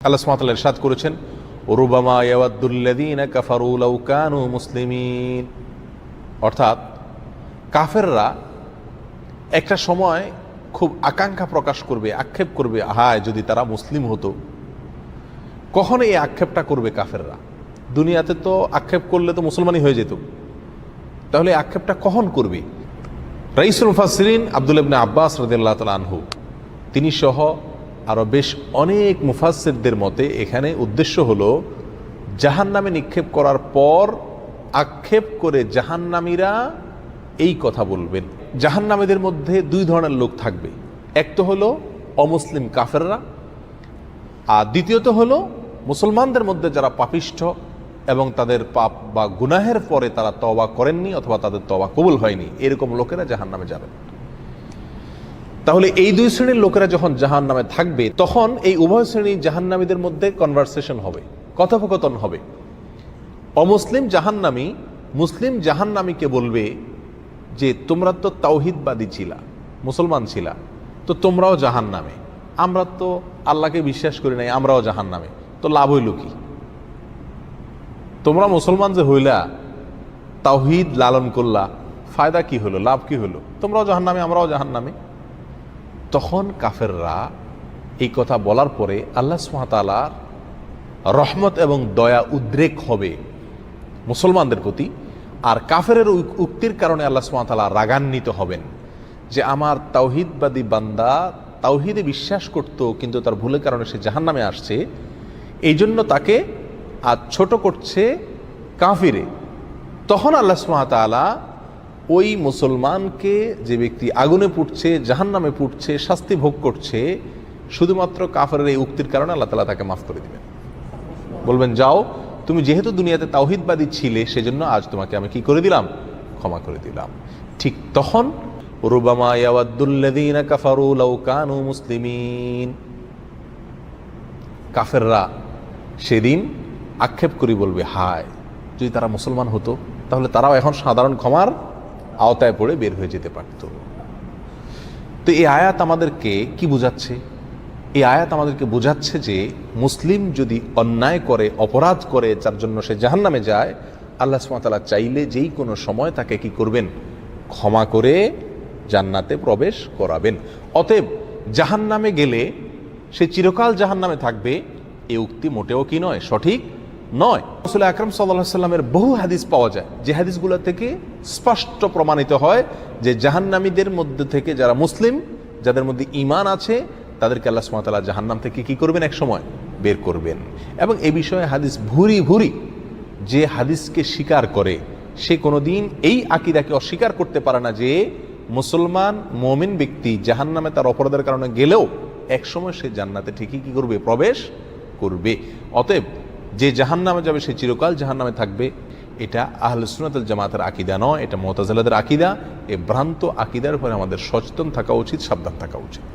আল্লাহ সুবহানাহু ওয়া তাআলা ইরশাদ করেছেন, রুবামা ইয়াওয়াদ্দুল্লাযীনা কাফারু লাউ কানু মুসলিমিন। অর্থাৎ কাফেররা একটা সময় খুব আকাঙ্ক্ষা প্রকাশ করবে, আক্ষেপ করবে, হায় যদি তারা মুসলিম হতো। কখন এই আক্ষেপটা করবে কাফেররা? দুনিয়াতে তো আক্ষেপ করলে তো মুসলমানই হয়ে যেত, তাহলে আক্ষেপটা কখন করবে? রাইসুল মুফাসসিরিন আব্দুল্লাহ ইবনে আব্বাস রাদিয়াল্লাহু তাআলা আনহু তিনি সহ আরো বেশ অনেক মুফাসসিরদের মতে এখানে উদ্দেশ্য হলো জাহান্নামে নিক্ষেপ করার পর আক্ষেপ করে জাহান্নামীরা এই কথা বলবেন। জাহান্নামীদের মধ্যে দুই ধরনের লোক থাকবে, এক তো হলো অমুসলিম কাফেররা, আর দ্বিতীয়ত হলো মুসলমানদের মধ্যে যারা পাপিষ্ঠ এবং তাদের পাপ বা গুনাহের পরে তারা তওবা করেননি অথবা তাদের তওবা কবুল হয়নি, এরকম লোকেরা জাহান্নামে যাবেন। তাহলে এই দুই শ্রেণীর লোকেরা যখন জাহান্নামে থাকবে, তখন এই উভয় শ্রেণী জাহান্নামীদের মধ্যে কনভারসেশন হবে, কথোপকথন হবে। অমুসলিম জাহান্নামী মুসলিম জাহান্নামীকে বলবে যে তোমরা তো তাওহীদবাদী ছিলা, মুসলমান ছিলা, তো তোমরাও জাহান্নামে, আমরা তো আল্লাহকে বিশ্বাস করি নাই, আমরাও জাহান্নামে, তো লাভ হইল কি? তোমরা মুসলমান যে হইলা, তাওহীদ লালন করলা, ফায়দা কি হলো, লাভ কি হলো? তোমরাও জাহান্নামে, আমরাও জাহান্নামে। তখন কাফেররা এই কথা বলার পরে আল্লাহ সুবহানাহু ওয়া তাআলার রহমত এবং দয়া উদ্রেক হবে মুসলমানদের প্রতি, আর কাফেরের উক্তির কারণে আল্লাহ সুবহানাহু ওয়া তাআলা রাগান্বিত হবেন যে আমার তাওহীদবাদী বান্দা তাওহীদে বিশ্বাস করত কিন্তু তার ভুলের কারণে সে জাহান্নামে আসছে, এই জন্য তাকে আজ ছোট করছে কাফিরে। তখন আল্লাহ সুবহানাহু ওয়া তাআলা ওই মুসলমানকে, যে ব্যক্তি আগুনে পুড়ছে, জাহান্নামে পুড়ছে, শাস্তি ভোগ করছে, শুধুমাত্র কাফেরের এই উক্তির কারণে আল্লাহ তাআলা তাকে মাফ করে দিবেন। বলবেন যাও, তুমি যেহেতু দুনিয়াতে তাওহীদবাদী ছিলে সেজন্য আজ তোমাকে আমি কি করে দিলাম, ক্ষমা করে দিলাম। ঠিক তখন রুবামা ইয়াওয়াদ্দুল্লাযীনা কাফারু লাউ কানু মুসলিমিন, কাফেররা সেদিন আক্ষেপ করে বলবে, হায় যদি তারা মুসলমান হতো তাহলে তারাও এখন সাধারণ ক্ষমার আওতায় পড়ে বের হয়ে যেতে পারত। তো এই আয়াত আমাদেরকে কি বোঝাচ্ছে? এই আয়াত আমাদেরকে বোঝাচ্ছে যে মুসলিম যদি অন্যায় করে, অপরাধ করে, যার জন্য সে জাহান্নামে যায়, আল্লাহ সুবহানাহু ওয়া তাআলা চাইলে যেই কোনো সময় তাকে কি করবেন, ক্ষমা করে জান্নাতে প্রবেশ করাবেন। অতএব জাহান্নামে গেলে সে চিরকাল জাহান্নামে থাকবে, এই উক্তি মোটেও কি নয়, সঠিক নয়। রাসূল আকরাম সাল্লাল্লাহু আলাইহি ওয়াসাল্লামের বহু হাদিস পাওয়া যায়, যে হাদিসগুলো থেকে স্পষ্ট প্রমাণিত হয় যে জাহান্নামীদের মধ্যে থেকে যারা মুসলিম, যাদের মধ্যে ঈমান আছে, তাদেরকে আল্লাহ সুবহানাহু ওয়া তাআলা জাহান্নাম থেকে কি করবেন, এক সময় বের করবেন। এবং এই বিষয়ে হাদিস ভুরি ভুরি। যে হাদিসকে স্বীকার করে সে কোনোদিন এই আকীদাকে অস্বীকার করতে পারে না যে মুসলমান মুমিন ব্যক্তি জাহান্নামে তার অপরাধের কারণে গেলেও এক সময় সে জান্নাতে ঠিকই কি করবে, প্রবেশ করবে। অতএব যে জাহান্নামে যাবে সে চিরকাল জাহান্নামে থাকবে, এটা আহলে সুন্নাত ওয়াল জামাতের আকীদা নয়, এটা মুতাজিলাদের আকীদা। এই ভ্রান্ত আকীদার উপরে আমাদের সচেতন থাকা উচিত, সাবধান থাকা উচিত।